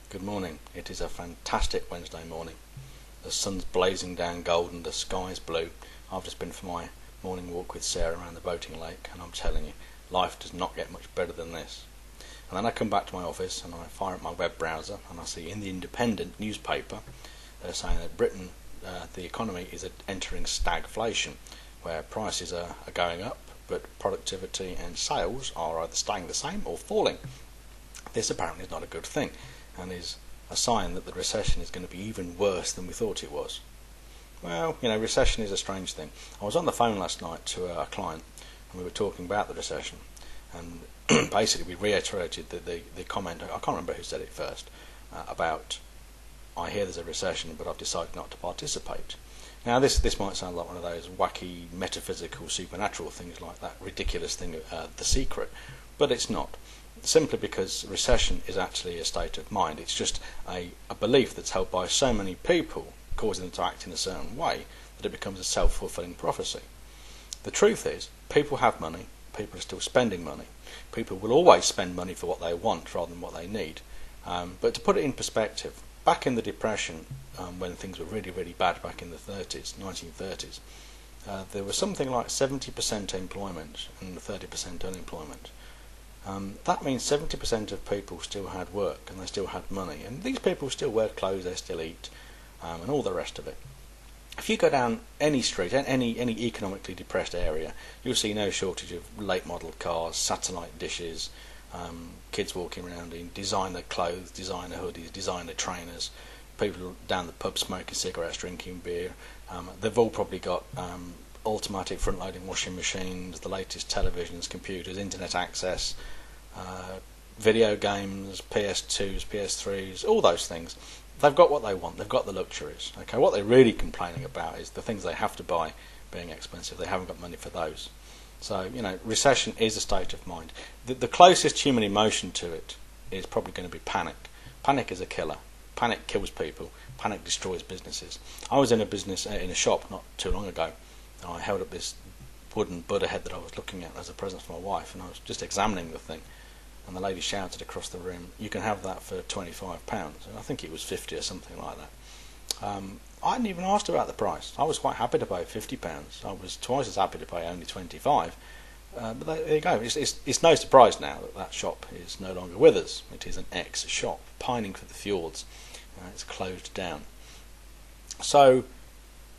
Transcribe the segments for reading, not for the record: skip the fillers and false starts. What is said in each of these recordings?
Good morning. It is a fantastic Wednesday morning. The sun's blazing down golden, the sky's blue. I've just been for my morning walk with Sarah around the boating lake, and I'm telling you, life does not get much better than this. And then I come back to my office and I fire up my web browser and I see in the Independent newspaper they're saying that Britain, the economy is entering stagflation, where prices are going up but productivity and sales are either staying the same or falling. This apparently is not a good thing and is a sign that the recession is going to be even worse than we thought it was. Well, recession is a strange thing. I was on the phone last night to a client and we were talking about the recession, and basically we reiterated the comment, I can't remember who said it first, about I hear there's a recession but I've decided not to participate. Now this might sound like one of those wacky metaphysical supernatural things like that ridiculous thing, The Secret, but it's not. Simply because recession is actually a state of mind. It's just a belief that's held by so many people, causing them to act in a certain way, that it becomes a self-fulfilling prophecy. The truth is, people have money, people are still spending money. People will always spend money for what they want rather than what they need. But to put it in perspective, back in the Depression, when things were really, really bad back in the 1930s, there was something like 70% employment and 30% unemployment. That means 70% of people still had work and they still had money, and these people still wear clothes, they still eat, and all the rest of it. If you go down any street, any economically depressed area, you'll see no shortage of late model cars, satellite dishes, kids walking around in designer clothes, designer hoodies, designer trainers, people down the pub smoking cigarettes, drinking beer. They've all probably got automatic front-loading washing machines, the latest televisions, computers, internet access, video games, PS2s, PS3s, all those things. They've got what they want. They've got the luxuries. Okay, what they're really complaining about is the things they have to buy being expensive. They haven't got money for those. So, recession is a state of mind. The closest human emotion to it is probably going to be panic. Panic is a killer. Panic kills people. Panic destroys businesses. I was in a shop not too long ago, and I held up this wooden Buddha head that I was looking at as a present for my wife, and I was just examining the thing, and the lady shouted across the room, "You can have that for £25." And I think it was 50 or something like that. I hadn't even asked about the price. I was quite happy to pay £50. I was twice as happy to pay only 25. But there you go. It's no surprise now that shop is no longer with us. It is an ex-shop, pining for the fjords. It's closed down. So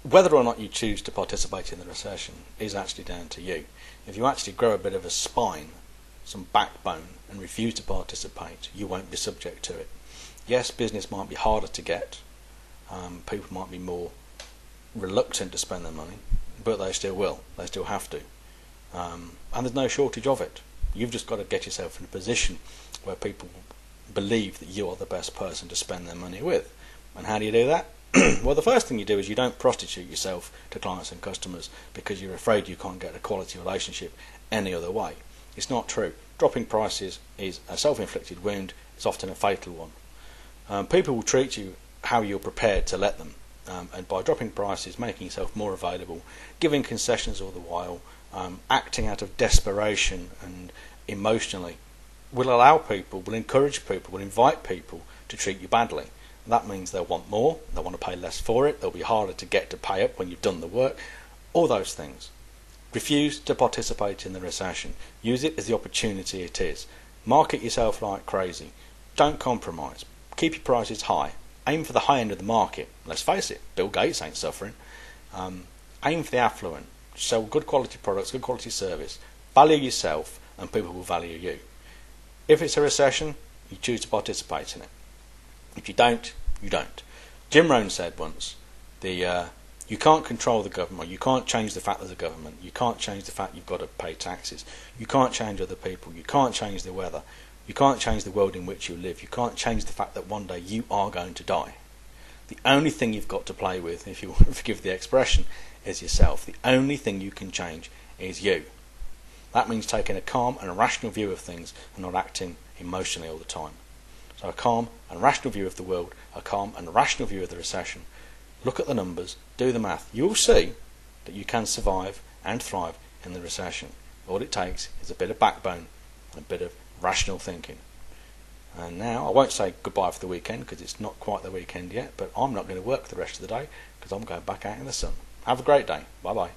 whether or not you choose to participate in the recession is actually down to you. If you actually grow a bit of a spine, some backbone, and refuse to participate, you won't be subject to it. Yes, business might be harder to get. People might be more reluctant to spend their money, but they still will. They still have to. And there's no shortage of it. You've just got to get yourself in a position where people believe that you are the best person to spend their money with. And how do you do that? Well, the first thing you do is you don't prostitute yourself to clients and customers because you're afraid you can't get a quality relationship any other way. It's not true. Dropping prices is a self-inflicted wound. It's often a fatal one. People will treat you how you're prepared to let them, and by dropping prices, making yourself more available, giving concessions all the while, acting out of desperation and emotionally, will allow people, will encourage people, will invite people to treat you badly. That means they'll want more, they'll want to pay less for it, they'll be harder to get to pay up when you've done the work, all those things. Refuse to participate in the recession. Use it as the opportunity it is. Market yourself like crazy. Don't compromise. Keep your prices high. Aim for the high end of the market. Let's face it, Bill Gates ain't suffering. Aim for the affluent. Sell good quality products, good quality service. Value yourself and people will value you. If it's a recession, you choose to participate in it. If you don't, you don't. Jim Rohn said once, you can't control the government, you can't change the fact there's a government, you can't change the fact you've got to pay taxes, you can't change other people, you can't change the weather, you can't change the world in which you live, you can't change the fact that one day you are going to die. The only thing you've got to play with, if you forgive the expression, is yourself. The only thing you can change is you. That means taking a calm and a rational view of things and not acting emotionally all the time. So a calm and rational view of the world, a calm and rational view of the recession. Look at the numbers, do the math. You'll see that you can survive and thrive in the recession. All it takes is a bit of backbone and a bit of rational thinking. And now I won't say goodbye for the weekend because it's not quite the weekend yet, but I'm not going to work the rest of the day because I'm going back out in the sun. Have a great day. Bye bye.